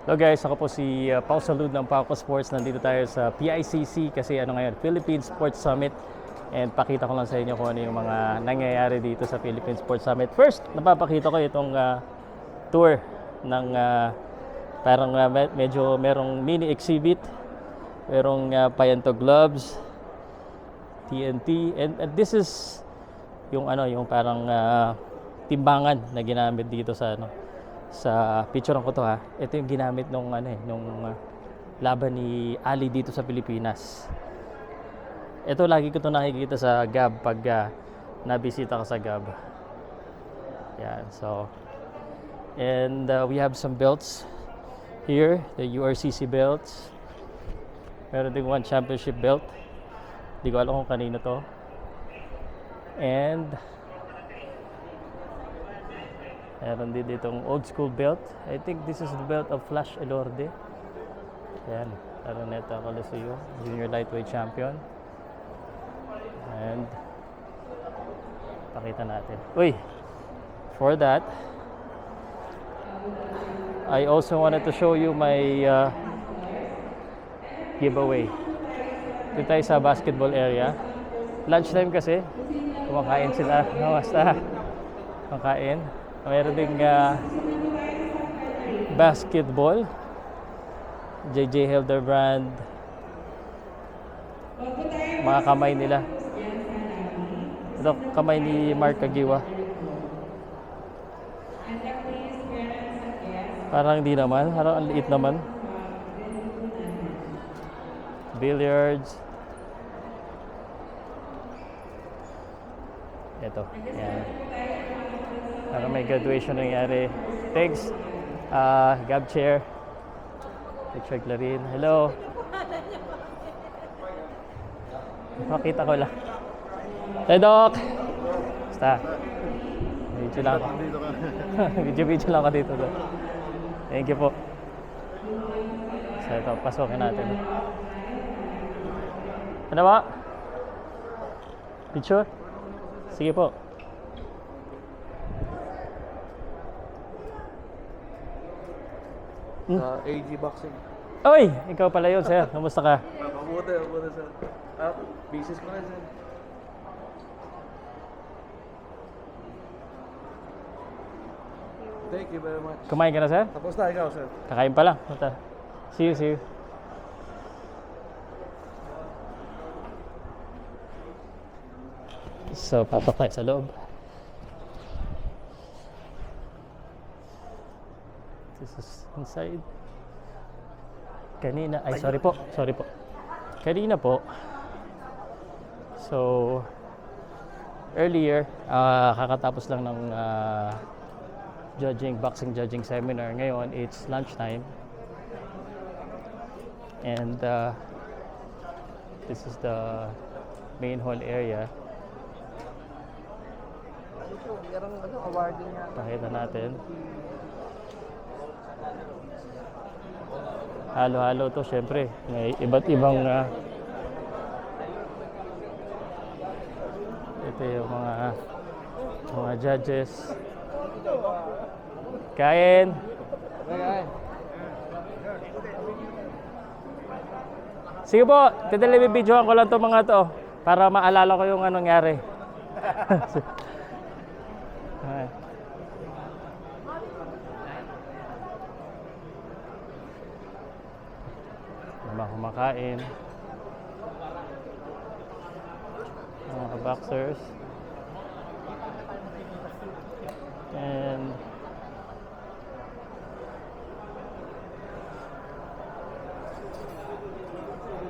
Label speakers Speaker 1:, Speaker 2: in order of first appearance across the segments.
Speaker 1: Hello guys, ako po si Pao Salud ng Pauco Sports. Nandito tayo sa PICC kasi ngayon, Philippine Sports Summit. And pakita ko lang sa inyo kung ano yung mga nangyayari dito sa Philippine Sports Summit. First, napapakita ko itong tour ng parang medyo merong mini exhibit. Merong Payanto gloves, TNT, and this is yung yung parang timbangan na ginamit dito sa sa picture ko to ha. Ito yung ginamit nung laban ni Ali dito sa Pilipinas. Ito lagi ko to nakikita sa GAB pag nabisita ko sa GAB. Yan, so and we have some belts here, the URCC belts. Meron din one championship belt. Hindi ko alam kung kanino to. And meron din ditong old school belt. I think this is the belt of Flash Elorde. Yan. Araneta Coliseo, junior lightweight champion. And pakita natin. Uy! For that, I also wanted to show you my giveaway. Dito tayo sa basketball area. Lunchtime kasi. Kumakain sila. Basta. Kumakain. Mayroon ding basketball. JJ Hildebrand. Mga kamay nila. Ito, kamay ni Mark Kagiwa. Parang hindi naman. Parang ang liit naman. Billiards. Ito. Yan. Para may graduation nangyari. Thanks. Gab Chair. Richard Clarin. Hello. Makita ko lang. Hey, Doc. Basta. Video lang. Video lang ako dito. Thank you po. So ito, pasokin natin. Ano ba? Picture? Sige po.
Speaker 2: AG Boxing.
Speaker 1: Oy! Ikaw pala yun, sir. Kamusta ka?
Speaker 2: Mabuti, sir. Business ko na, sir. Thank you very much.
Speaker 1: Kumain ka na, sir?
Speaker 2: Tapos na, ikaw, sir.
Speaker 1: Kakain pa lang. Punta. See you. So, papak tayo sa loob. This is inside. Kanina, sorry po. Kanina po. So, earlier, kakatapos lang ng boxing judging seminar. Ngayon, it's lunchtime. And this is the main hall area. Pakita natin. Halo-halo to, syempre. May iba't ibang ito yung mga judges. Kain. Sige po, titilibidyohan ko lang to mga to para maalala ko yung nangyari. Kumakain. Mga boxers. And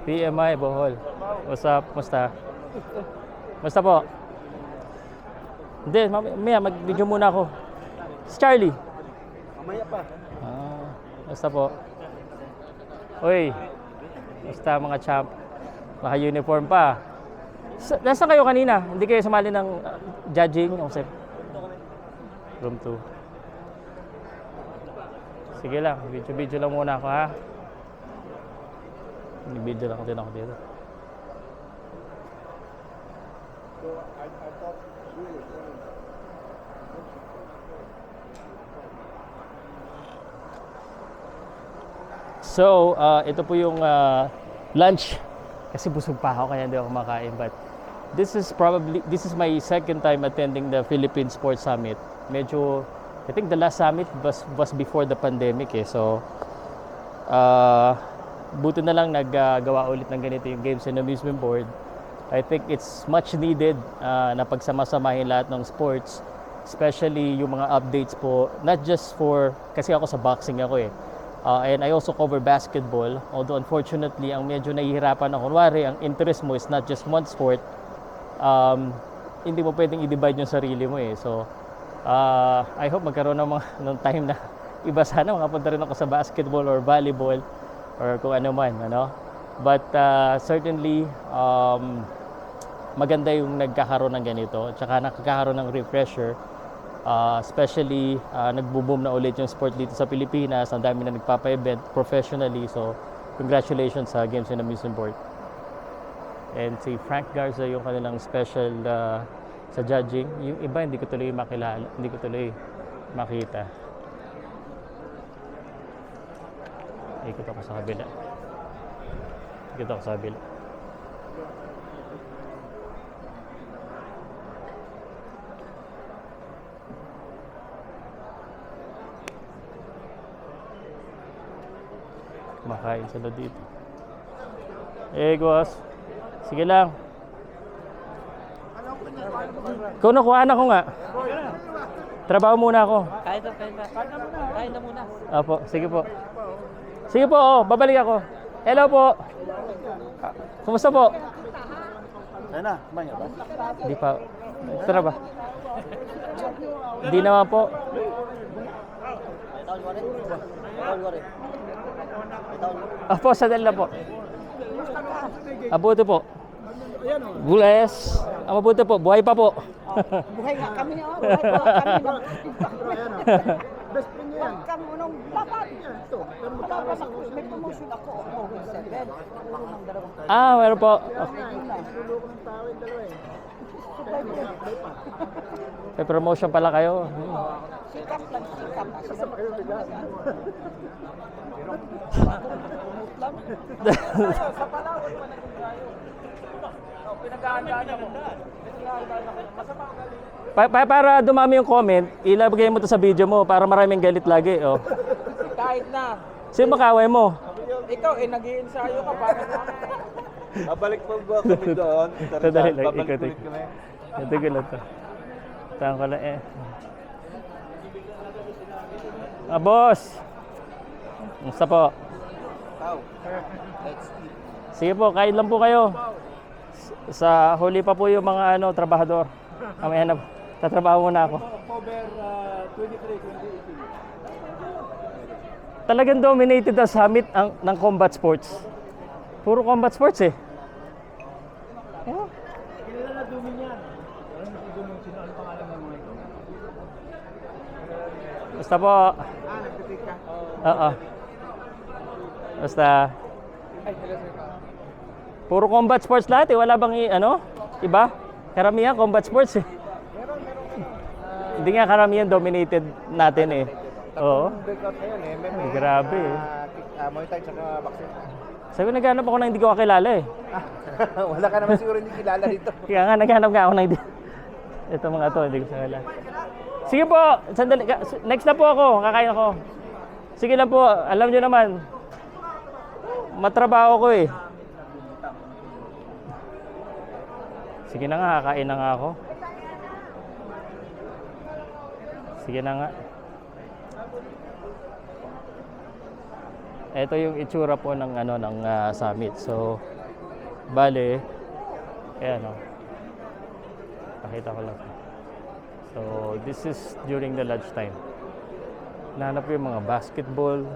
Speaker 1: PMI Bohol. What's up? Musta? Musta po? Hindi, mamaya mag-video muna ako. Si Charlie.
Speaker 2: Mamaya pa.
Speaker 1: Musta po? Uy. Basta mga champ, naka-uniform pa. Nasaan kayo kanina? Hindi kayo sumali ng judging? Room 2. Sige lang, video lang muna ako ha. Video lang din ako dito. So, ito po yung lunch. Kasi busog pa ako kaya hindi ako kumakain. But this is my second time attending the Philippine Sports Summit. Medyo, I think the last summit was before the pandemic eh. So, buti na lang naggawa ulit ng ganito yung Games and Amusement Board. I think it's much needed na pagsama-samahin lahat ng sports. Especially yung mga updates po, not just for, kasi ako sa boxing ako eh. And I also cover basketball. Although unfortunately, ang medyo nahihirapan ako, kunwari, ang interest mo is not just one sport, hindi mo pwedeng i-divide yung sarili mo eh. So, I hope magkaroon ng time na iba sana, makapunta rin ako sa basketball or volleyball or kung ano man, ano. But certainly, maganda yung nagkakaroon ng ganito. Tsaka nakakaroon ng refresher. Especially nagbo-boom na ulit yung sport dito sa Pilipinas. Ang dami na nagpapa-event professionally. So, congratulations sa Games and Amusement Board. And si Frank Garza yung kanilang special sa judging. Yung iba hindi ko tuloy makilala, hindi ko tuloy makita. Ikot ako sa kabila. Ikot ako sa kabila. Makain sila dito. Boss. Sige lang. Kung nakuhaan ako nga. Trabaho muna ako.
Speaker 3: Kain na muna.
Speaker 1: Apo, sige po. Sige po, babalik ako. Hello po. Kumusta po?
Speaker 2: Ayun na, kumain ka ba?
Speaker 1: Di pa. Tara ba? Di naman po. Apo, sadal na po. Mabuti po. Bless. Mabuti po. Buhay pa po.
Speaker 3: Buhay nga kami niya. Buhay pa kami.
Speaker 2: Best friend niya yan.
Speaker 3: Huwag kang unong dapat. Tapos ako, may promotion ako. Mowing 7. Puro ng dalawang
Speaker 1: Meron po.
Speaker 2: Niluloko ng tao yung dalawa eh.
Speaker 1: May promotion pala kayo.
Speaker 3: sikap lang, sikap.
Speaker 2: Sa kayo bigas.
Speaker 3: Promote lang. Sa Palawan pa naging tayo. Pinag-aandaan ako. Masama ang galing.
Speaker 1: Para dumami yung comment, ilagay mo to sa video mo para maraming galit lagi. Oh.
Speaker 3: Kahit na.
Speaker 1: Sino makaway mo?
Speaker 3: Ikaw, nag-i-ensayo ka. Bakit na?
Speaker 2: Babalik po ba kami doon?
Speaker 1: Sandali lang,
Speaker 2: Babalik
Speaker 1: ikot.
Speaker 2: ulit kami.
Speaker 1: Ito ko lang to. Saan ko lang eh. Boss! Musta po?
Speaker 2: Tao. Let's eat.
Speaker 1: Sige po, kain lang po kayo. Sa huli pa po yung mga trabahador. Mamaya na, tatrabaho muna ako.
Speaker 2: October 23, 2018.
Speaker 1: Talagang dominated ang summit ng combat sports. Puro combat sports eh. Oh.
Speaker 2: Kilala na Dumin yan. Alam mo si Dumin, sino ang pangalan ng mga ito?
Speaker 1: Basta po.
Speaker 2: Nagtitik ka?
Speaker 1: Oo. Basta. Puro combat sports lahat eh. Wala bang iba? Karamihan combat sports eh. Hindi nga karamihan dominated natin eh. Oo.
Speaker 2: Breakout ngayon eh. May
Speaker 1: Grabe eh.
Speaker 2: Muay Thai tsaka boxing.
Speaker 1: Sabi naghanap ako na hindi ko kakilala eh.
Speaker 2: Wala ka naman siguro hindi kilala dito.
Speaker 1: Kaya nga naghanap nga ako na hindi. Ito mga to, hindi ko kakilala. Sige po, sandali. Next na po ako, kakain ako. Sige lang po, alam nyo naman. Matrabaho ko eh. Sige na nga, kakain na nga ako. Sige na nga. Ito yung itsura po ng summit. So, bale, ayan o. Pakita ko lang. So, this is during the lunchtime. Nahanap ko yung mga basketball.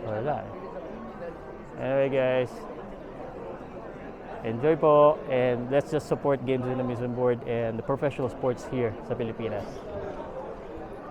Speaker 1: Wala eh. Anyway guys, enjoy po and let's just support Games and Amusement Board and the professional sports here sa Pilipinas.